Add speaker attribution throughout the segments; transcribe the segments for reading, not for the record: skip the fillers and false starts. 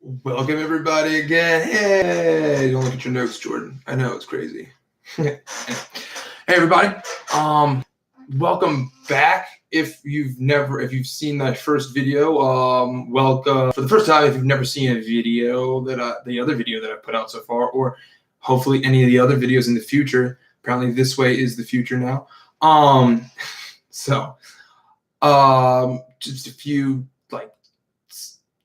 Speaker 1: Welcome everybody again. Hey, don't look at your notes, Jordan. I know it's crazy. Hey everybody. Welcome back. If you've seen that first video, welcome for the first time. If you've never seen a video the other video that I've put out so far, or hopefully any of the other videos in the future. Apparently, this way is the future now. Just a few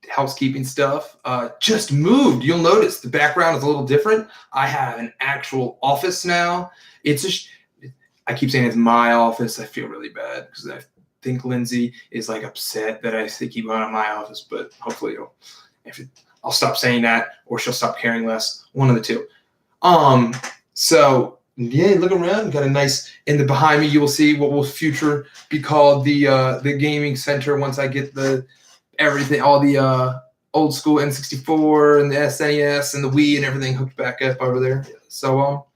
Speaker 1: housekeeping stuff. Just moved. You'll notice the background is a little different. I have an actual office now. I keep saying it's my office. I feel really bad because I think Lindsay is upset that I keep going on my office, but hopefully I'll stop saying that or she'll stop caring less. One of the two. So yeah, look around. Got a nice behind me. You will see what will future be called the gaming center once I get everything, all the old school N64 and the SNES and the Wii and everything hooked back up over there. So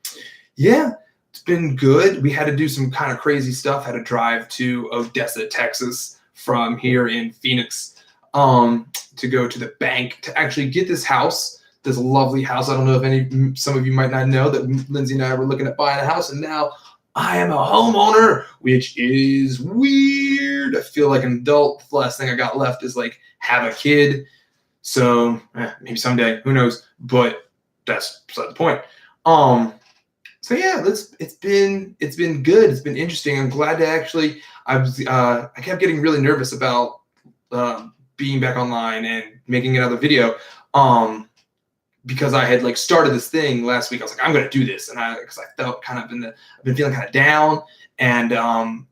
Speaker 1: yeah, it's been good. We had to do some kind of crazy stuff. Had to drive to Odessa, Texas from here in Phoenix to go to the bank to actually get this house, this lovely house. I don't know if some of you might not know that Lindsay and I were looking at buying a house, and now I am a homeowner, which is weird. I feel like an adult. The last thing I got left is have a kid. So maybe someday, who knows? But that's beside the point. So yeah, it's been good. It's been interesting. I'm glad to actually. I kept getting really nervous about being back online and making another video. Because I had started this thing last week. I was like, I'm going to do this. And because I felt kind of I've been feeling kind of down. And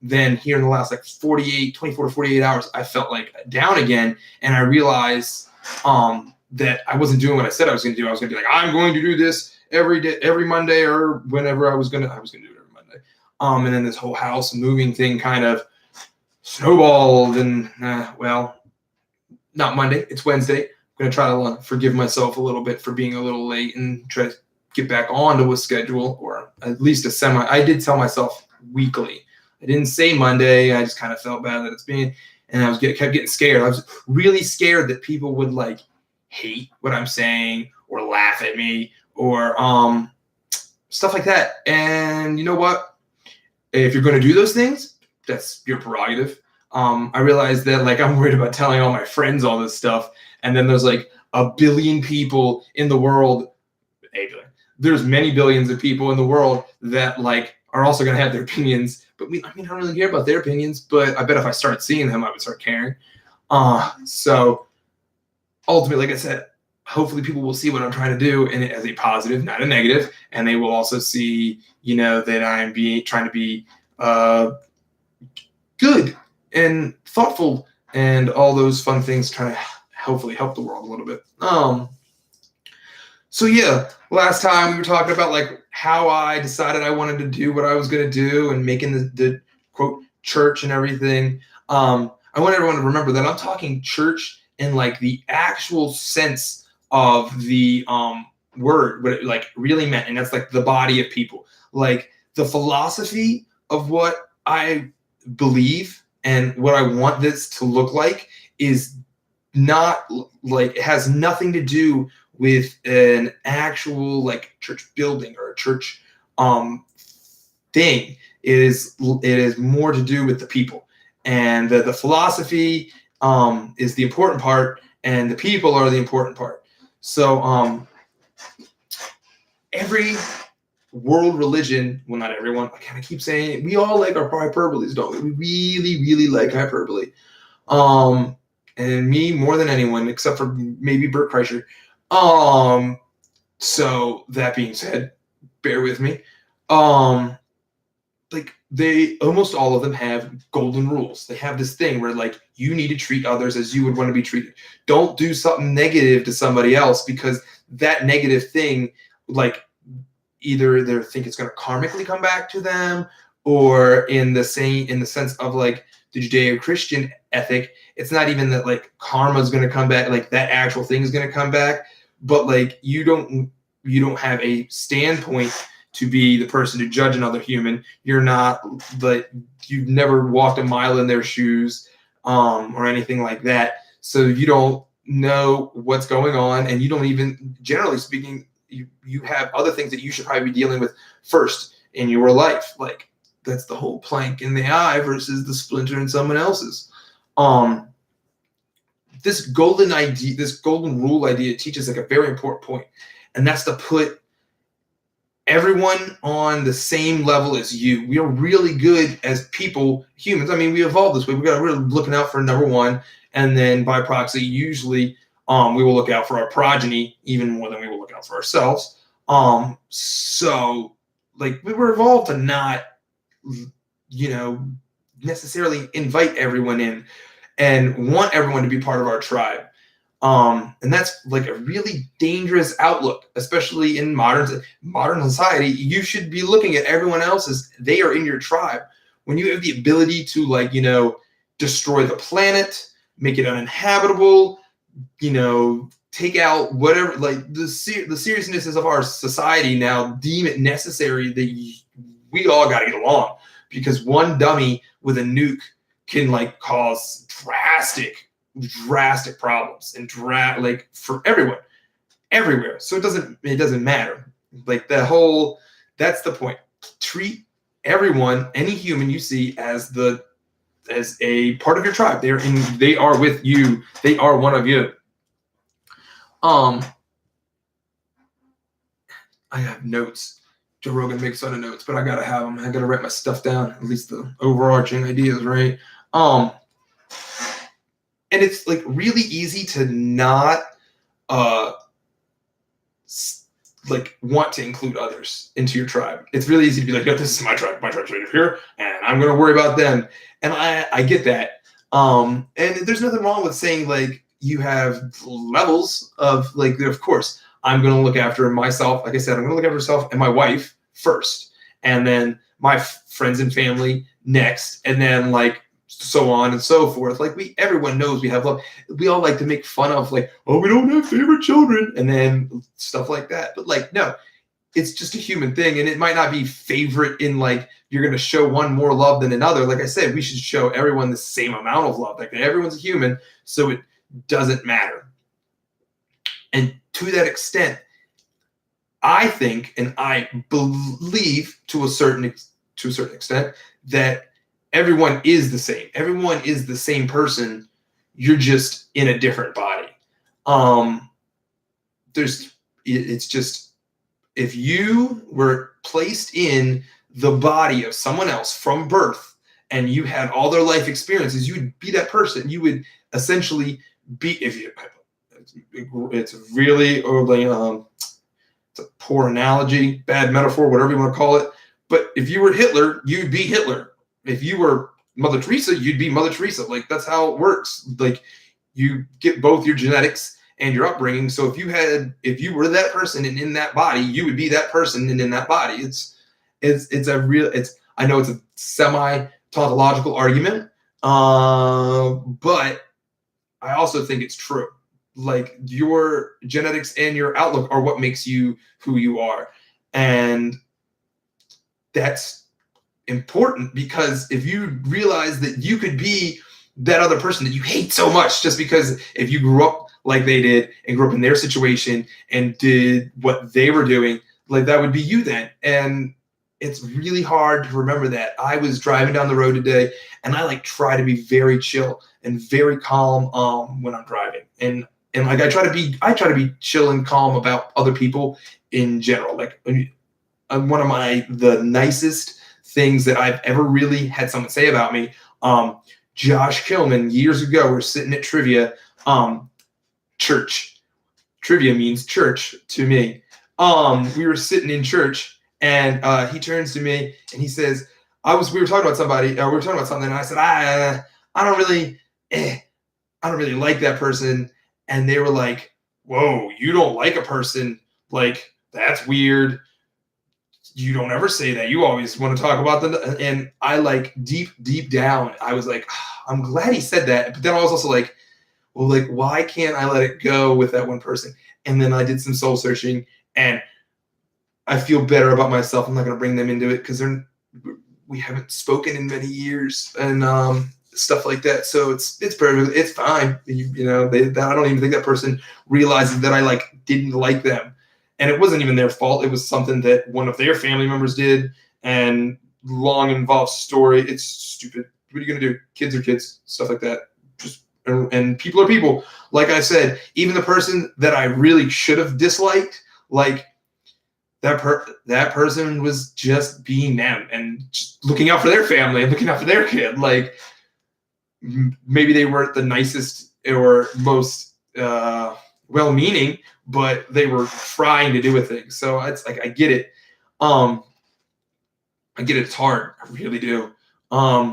Speaker 1: then here in the last 24 to 48 hours, I felt down again. And I realized that I wasn't doing what I said I was going to do. I was going to be I'm going to do this every day, every Monday, or whenever I was going to do it every Monday. And then this whole house moving thing kind of snowballed. And well, not Monday, it's Wednesday. I'm going to try to forgive myself a little bit for being a little late and try to get back onto a schedule, or at least a semi. I did tell myself weekly. I didn't say Monday. I just kind of felt bad that it's been, and I kept getting scared. I was really scared that people would hate what I'm saying or laugh at me or stuff like that. And you know what? If you're going to do those things, that's your prerogative. I realized that I'm worried about telling all my friends all this stuff. And then there's a billion people in the world. There's many billions of people in the world that are also going to have their opinions. But I don't really care about their opinions. But I bet if I started seeing them, I would start caring. So ultimately, like I said, hopefully people will see what I'm trying to do and as a positive, not a negative. And they will also see, that I'm trying to be good and thoughtful and all those fun things, trying to hopefully help the world a little bit. So yeah, last time we were talking about how I decided I wanted to do what I was going to do and making the quote church and everything. I want everyone to remember that I'm talking church in the actual sense of the word, what it really meant, and that's the body of people, the philosophy of what I believe and what I want this to look like is not it has nothing to do with an actual church building or a church thing. It is more to do with the people, and the philosophy is the important part, and the people are the important part. So every world religion, well, not everyone, I keep saying it, we all our hyperboles, don't we? We really, really like hyperbole. And me more than anyone, except for maybe Bert Kreischer. So that being said, bear with me. They almost all of them have golden rules. They have this thing where you need to treat others as you would want to be treated. Don't do something negative to somebody else, because that negative thing, either they think it's going to karmically come back to them, or in the sense of the Judeo-Christian ethic, it's not even that karma is going to come back, that actual thing is going to come back, but you don't have a standpoint to be the person to judge another human. You're not you've never walked a mile in their shoes or anything like that. So you don't know what's going on, and you don't even, generally speaking, you have other things that you should probably be dealing with first in your life. Like, that's the whole plank in the eye versus the splinter in someone else's. This golden idea, this golden rule idea teaches like a very important point, and that's to put everyone on the same level as you. We are really good as people, humans. I mean, we evolved this way. We got really looking out for number one, and then by proxy, usually we will look out for our progeny even more than we will look out for ourselves. So like we were evolved to not, necessarily invite everyone in and want everyone to be part of our tribe. And that's like a really dangerous outlook, especially in modern society. You should be looking at everyone else as they are in your tribe. When you have the ability to destroy the planet, make it uninhabitable, take out whatever, like the seriousness of our society now deem it necessary that we all got to get along, because one dummy with a nuke can cause drastic problems and for everyone everywhere. So it doesn't matter. That's the point. Treat everyone, any human you see, as a part of your tribe. They are with you. They are one of you. I have notes. Joe Rogan makes fun of notes, but I gotta have them. I gotta write my stuff down, at least the overarching ideas, right? And it's really easy to not want to include others into your tribe. It's really easy to be like, "No, this is my tribe. My tribe's right up here, and I'm gonna worry about them." And I get that. And there's nothing wrong with saying you have levels of of course, I'm going to look after myself. Like I said, I'm going to look after myself and my wife first, and then my friends and family next, and then so on and so forth. Everyone knows we have love. We all like to make fun of oh, we don't have favorite children, and then stuff like that. But no, it's just a human thing, and it might not be favorite in you're going to show one more love than another. Like I said, we should show everyone the same amount of love. Everyone's a human, so it doesn't matter. And to that extent, I think, and I believe to a certain extent, that everyone is the same. Everyone is the same person. You're just in a different body. It's just, if you were placed in the body of someone else from birth and you had all their life experiences, you would be that person. You would essentially be, it's really it's a poor analogy, bad metaphor, whatever you want to call it. But if you were Hitler, you'd be Hitler. If you were Mother Teresa, you'd be Mother Teresa. That's how it works. You get both your genetics and your upbringing. So if you were that person and in that body, you would be that person and in that body. I know it's a semi-tautological argument, but I also think it's true. Your genetics and your outlook are what makes you who you are. And that's important, because if you realize that you could be that other person that you hate so much, just because if you grew up like they did and grew up in their situation and did what they were doing, that would be you then. And it's really hard to remember that. I was driving down the road today, and I try to be very chill and very calm when I'm driving. And I try to be chill and calm about other people in general. One of the nicest things that I've ever really had someone say about me, Josh Killman, years ago, we're sitting at trivia, church. Trivia means church to me. We were sitting in church, and he turns to me and he says, we were talking about something, and I said, I don't really like that person. And they were like, "Whoa, you don't like a person? That's weird. You don't ever say that. You always want to talk about them." And I deep down, I was like, I'm glad he said that. But then I was also like, well, why can't I let it go with that one person? And then I did some soul searching, and I feel better about myself. I'm not going to bring them into it because we haven't spoken in many years. And stuff like that. So it's perfect. It's fine. I don't even think that person realizes that I like didn't like them, and it wasn't even their fault. It was something that one of their family members did, and long involved story. It's stupid. What are you gonna do? Kids are kids. Stuff like that. And people are people. Like I said, even the person that I really should have disliked, like that person was just being them and just looking out for their family and looking out for their kid. Like maybe they weren't the nicest or most well-meaning, but they were trying to do a thing. So it's like I get it. I get it. It's hard. I really do.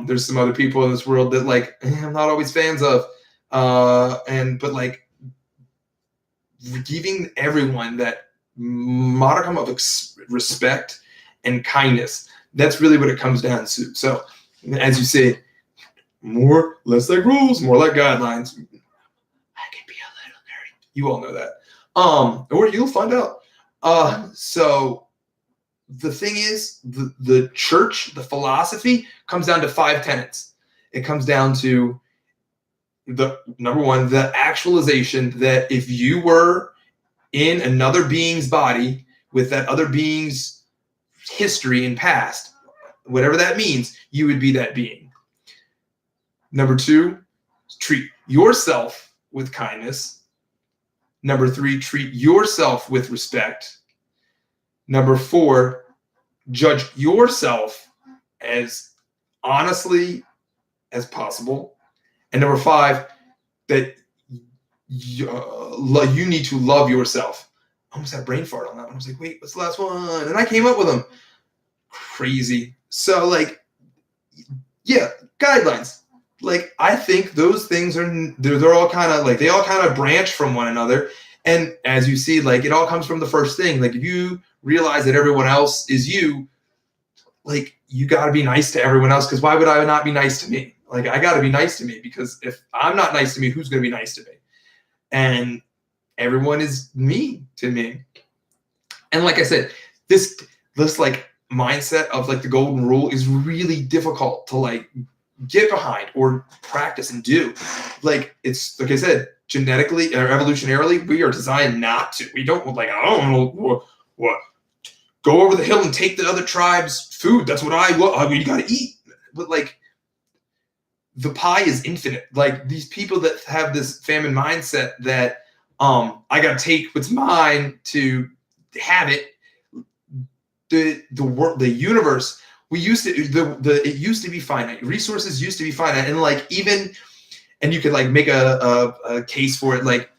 Speaker 1: There's some other people in this world that like I'm not always fans of. But like giving everyone that modicum of respect and kindness, that's really what it comes down to. So as you say, less like rules, more like guidelines. I can be a little nerdy. You all know that. Or you'll find out. So the thing is, the church, the philosophy comes down to 5 tenets. It comes down to the number one, the actualization that if you were in another being's body with that other being's history and past, whatever that means, you would be that being. Number 2, treat yourself with kindness. Number 3, treat yourself with respect. Number 4, judge yourself as honestly as possible. And number 5, that you need to love yourself. I almost had a brain fart on that one. I was like, wait, what's the last one? And I came up with them. Crazy. So like, yeah, guidelines. Like, I think those things they're all kind of like, they all kind of branch from one another. And as you see, like, it all comes from the first thing. Like, if you realize that everyone else is you, like, you got to be nice to everyone else. Because why would I not be nice to me? Like, I got to be nice to me, because if I'm not nice to me, who's going to be nice to me? And everyone is mean to me. And like I said, this like mindset of like the golden rule is really difficult to like get behind or practice and do. Like, it's like I said, genetically or evolutionarily, we are designed not to. We don't like, I don't know what go over the hill and take the other tribe's food. That's what you got to eat. But like, the pie is infinite. Like, these people that have this famine mindset that I gotta take what's mine to have it. The world, the universe. It used to be finite. Resources used to be finite, and like and you could like make a case for it. Like,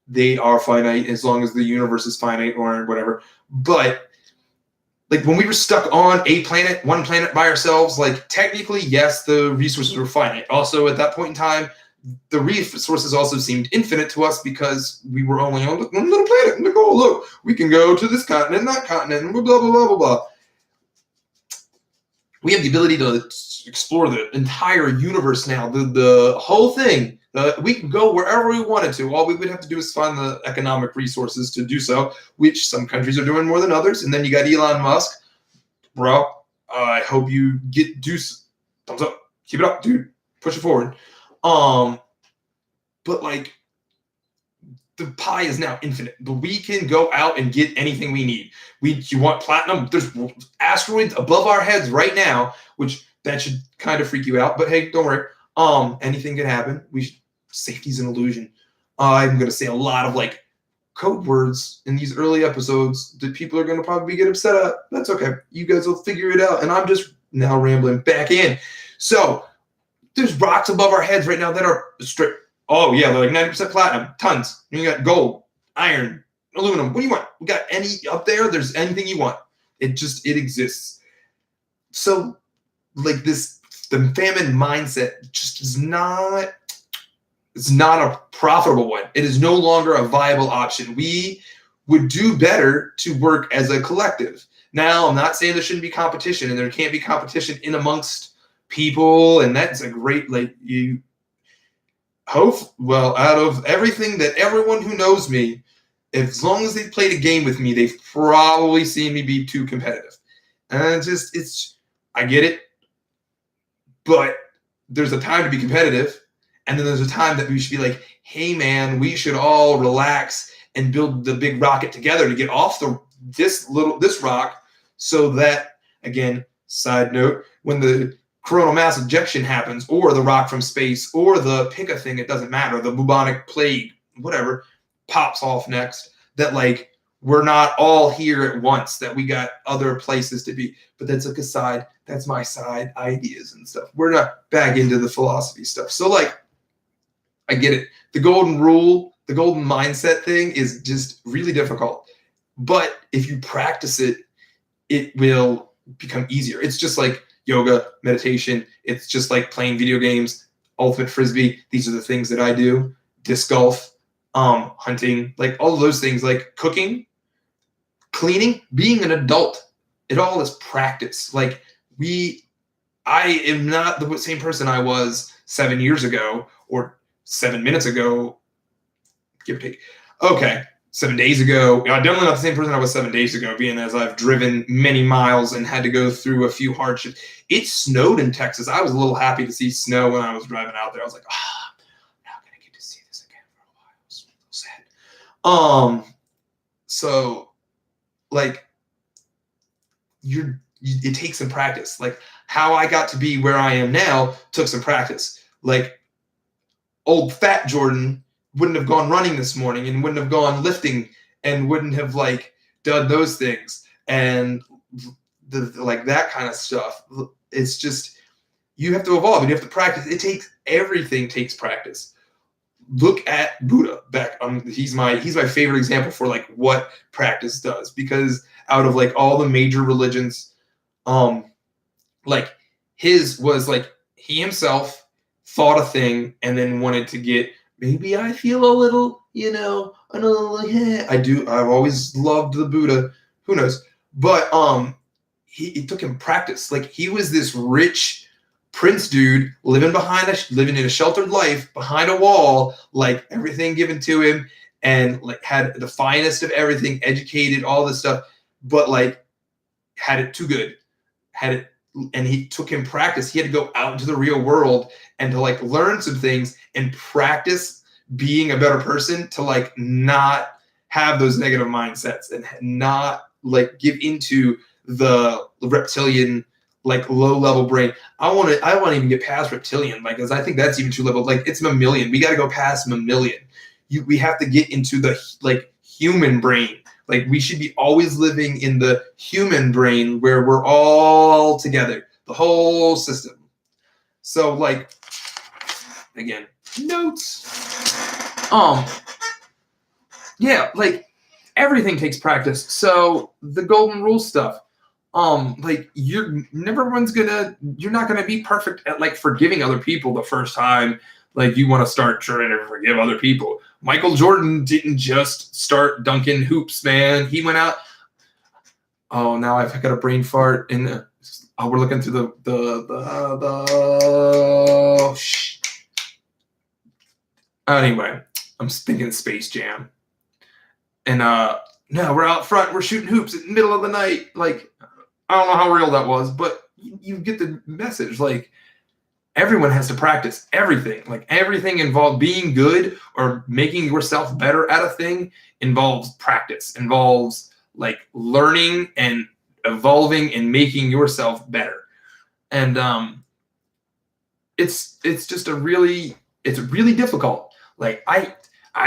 Speaker 1: they are finite as long as the universe is finite or whatever. But like, when we were stuck on one planet by ourselves, like, technically, yes, the resources were finite. Also, at that point in time, the resources also seemed infinite to us because we were only on one little planet. And like, oh, look, we can go to this continent, that continent, and blah, blah, blah, blah, blah. We have the ability to explore the entire universe now, the whole thing. We can go wherever we wanted to. All we would have to do is find the economic resources to do so, which some countries are doing more than others. And then you got Elon Musk. Bro, I hope you do thumbs up. Keep it up, dude. Push it forward. But like, the pie is now infinite. But we can go out and get anything we need. You want platinum? There's asteroids above our heads right now, which that should kind of freak you out. But hey, don't worry. Anything can happen. Safety's an illusion. I'm going to say a lot of like code words in these early episodes that people are going to probably get upset at. That's okay. You guys will figure it out. And I'm just now rambling back in. So there's rocks above our heads right now that are straight. Oh yeah, they're like 90% platinum, tons. You got gold, iron, aluminum. What do you want? We got any up there? There's anything you want. It exists. So like the famine mindset just is not. It's not a profitable one. It is no longer a viable option. We would do better to work as a collective. Now, I'm not saying there shouldn't be competition, and there can't be competition in amongst people, and that's a great, like, out of everything that everyone who knows me, as long as they've played a game with me, they've probably seen me be too competitive. And I get it. But there's a time to be competitive, and then there's a time that we should be like, hey man, we should all relax and build the big rocket together to get off this rock, so that, again, side note, when the coronal mass ejection happens, or the rock from space, or the pick a thing, it doesn't matter, the bubonic plague, whatever, pops off next, that like we're not all here at once, that we got other places to be. But that's like a side, that's my side ideas and stuff. We're not back into the philosophy stuff. So like, I get it. The golden rule, the golden mindset thing is just really difficult. But if you practice it, it will become easier. It's just like yoga, meditation. It's just like playing video games, ultimate frisbee. These are the things that I do. Disc golf, hunting, like all of those things, like cooking, cleaning, being an adult. It all is practice. Like I am not the same person I was 7 years ago or 7 minutes ago, give or take. Okay, 7 days ago. I'm definitely not the same person I was 7 days ago, being as I've driven many miles and had to go through a few hardships. It snowed in Texas. I was a little happy to see snow when I was driving out there. I was like, I'm not going to get to see this again for a while. It's so sad. So, like, it takes some practice. Like, how I got to be where I am now took some practice. Like, old fat Jordan wouldn't have gone running this morning and wouldn't have gone lifting and wouldn't have like done those things and like that kind of stuff. It's just, you have to evolve and you have to practice. Everything takes practice. Look at Buddha back. He's my favorite example for like what practice does, because out of like all the major religions, like his was like he himself thought a thing and then wanted to get, maybe I feel a little, I've always loved the Buddha, who knows, but it took him practice. Like he was this rich prince dude living in a sheltered life behind a wall, like everything given to him, and like had the finest of everything, educated, all this stuff, but like had it too good, and he took him practice. He had to go out into the real world and to like learn some things and practice being a better person, to like not have those negative mindsets and not like give into the reptilian, like low level brain. I want to even get past reptilian, like, because I think that's even too level. Like it's mammalian. We got to go past mammalian. We have to get into the like human brain. Like we should be always living in the human brain where we're all together, the whole system. So like, again, notes. Yeah, like everything takes practice. So the golden rule stuff, like you're not gonna be perfect at like forgiving other people the first time. Like you want to start trying to forgive other people. Michael Jordan didn't just start dunking hoops, man. He went out. Oh, now I've got a brain fart. We're looking through Anyway, I'm thinking Space Jam. And no, we're out front. We're shooting hoops in the middle of the night. Like, I don't know how real that was, but you get the message. Like, everyone has to practice everything. Like everything involved being good or making yourself better at a thing involves practice, involves like learning and evolving and making yourself better. And it's really difficult. Like I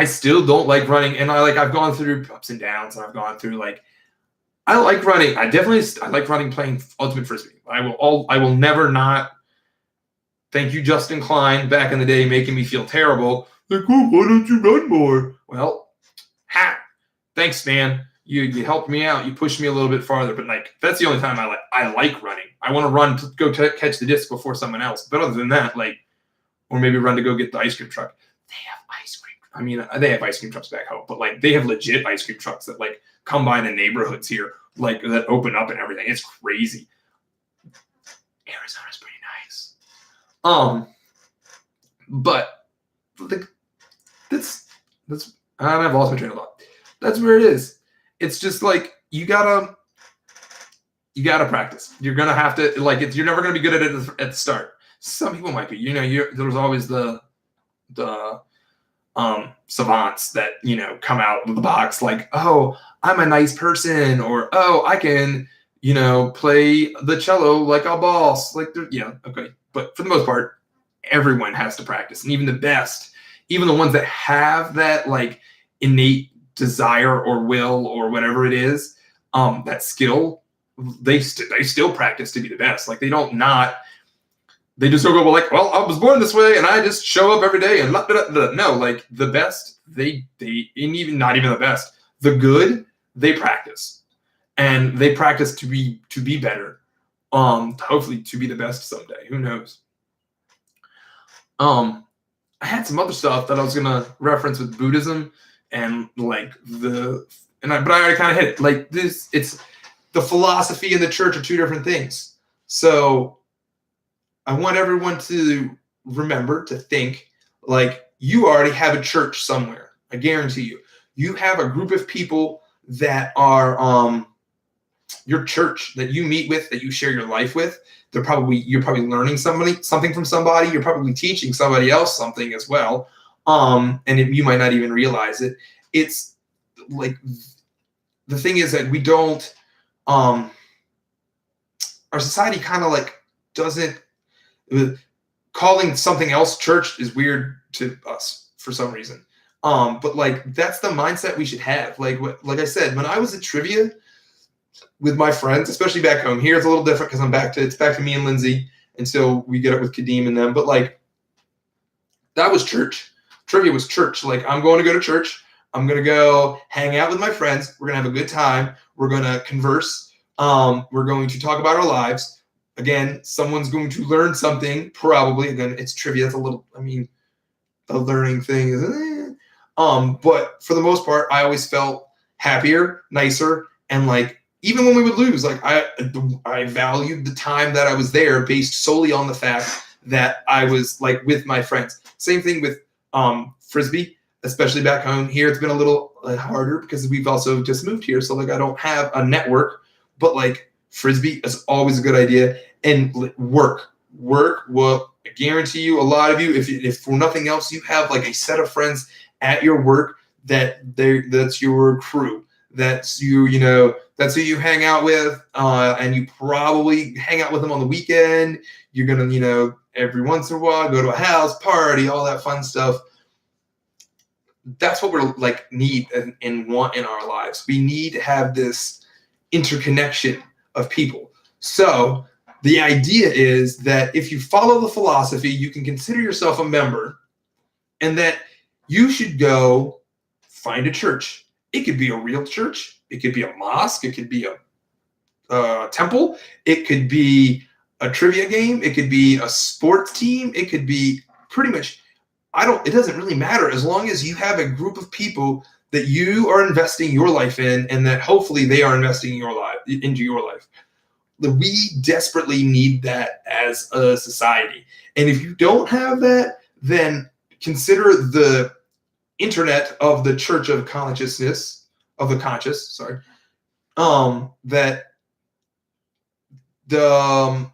Speaker 1: still don't like running, and I've gone through ups and downs, and I've gone through like, I like running. I like running, playing ultimate frisbee. I will never not. Thank you, Justin Klein, back in the day, making me feel terrible. Like, oh, why don't you run more? Well, thanks, man. You helped me out. You pushed me a little bit farther. But like, that's the only time I like running. I want to run to go catch the disc before someone else. But other than that, like, or maybe run to go get the ice cream truck. They have ice cream. I mean, they have ice cream trucks back home, but like, they have legit ice cream trucks that like come by the neighborhoods here, like that open up and everything. It's crazy. Arizona's pretty nice. But that's I've lost my train of thought. That's where it is. It's just like you gotta practice. You're gonna have to you're never gonna be good at it at the start. some people might be. There's always the savants that come out of the box like, oh, I'm a nice person, or oh, I can play the cello like a boss. Like, okay. But for the most part, everyone has to practice, and even the best, even the ones that have that like innate desire or will or whatever it is, that skill, they still practice to be the best. Like they just don't go like, well, I was born this way and I just show up every day and no, like the best, they and even not even the best, the good, they practice, and they practice to be better, hopefully to be the best someday. Who knows? I had some other stuff that I was gonna reference with Buddhism and like but I already kind of hit it. Like this, it's the philosophy and the church are two different things. So I want everyone to remember to think like you already have a church somewhere. I guarantee you. You have a group of people that are your church that you meet with, that you share your life with. You're probably learning something from somebody. You're probably teaching somebody else something as well. You might not even realize it. It's like the thing is that we don't. Our society kind of like doesn't. Calling something else church is weird to us for some reason. But like that's the mindset we should have. Like I said, when I was at trivia with my friends, especially back home, here it's a little different because it's back to me and Lindsay, and so we get up with Kadeem and them. But like that was church. Trivia was church. Like I'm going to go to church. I'm gonna go hang out with my friends. We're gonna have a good time. We're gonna converse. We're going to talk about our lives. Again, someone's going to learn something, probably. Again, it's trivia. It's a little, the learning thing is, but for the most part, I always felt happier, nicer, and like, even when we would lose, like I valued the time that I was there based solely on the fact that I was like with my friends. Same thing with Frisbee, especially back home. Here, it's been a little harder because we've also just moved here. So like, I don't have a network, but like, Frisbee is always a good idea. And work will, I guarantee you, a lot of you, if for nothing else, you have like a set of friends at your work that's your crew. That's that's who you hang out with, and you probably hang out with them on the weekend. You're gonna, every once in a while go to a house party, all that fun stuff. That's what we're like need and want in our lives. We need to have this interconnection of people. So the idea is that if you follow the philosophy, you can consider yourself a member, and that you should go find a church. It could be a real church. It could be a mosque. It could be a temple. It could be a trivia game. It could be a sports team. It could be pretty much, it doesn't really matter, as long as you have a group of people that you are investing your life in, and that hopefully they are investing into your life. We desperately need that as a society. And if you don't have that, then consider the internet of the Church of Consciousness, of the conscious, sorry, that to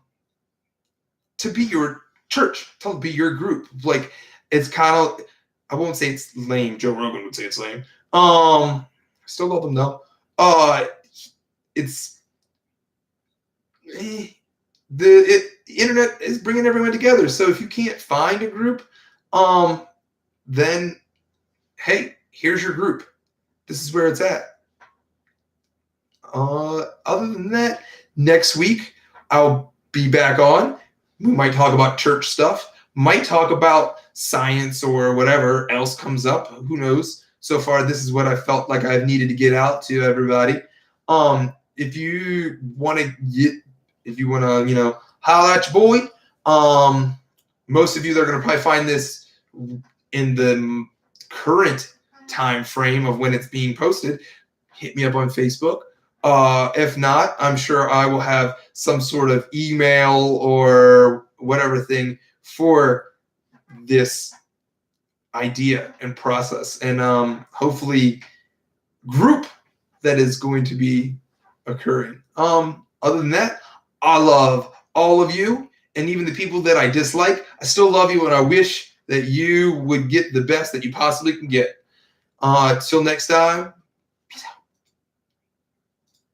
Speaker 1: be your church, to be your group. Like, it's kind of, I won't say it's lame. Joe Rogan would say it's lame. Still love him though. It's the internet is bringing everyone together. So if you can't find a group, then hey, here's your group. This is where it's at. Other than that, next week I'll be back on. We might talk about church stuff. Might talk about science or whatever else comes up. Who knows? So far, this is what I felt like I've needed to get out to everybody. If you want to, holler at your boy. Most of you that are going to probably find this in the current time frame of when it's being posted, hit me up on Facebook. If not, I'm sure I will have some sort of email or whatever thing for this idea and process, and hopefully group that is going to be occurring. Other than that, I love all of you, and even the people that I dislike, I still love you, and I wish that you would get the best that you possibly can get. Till next time,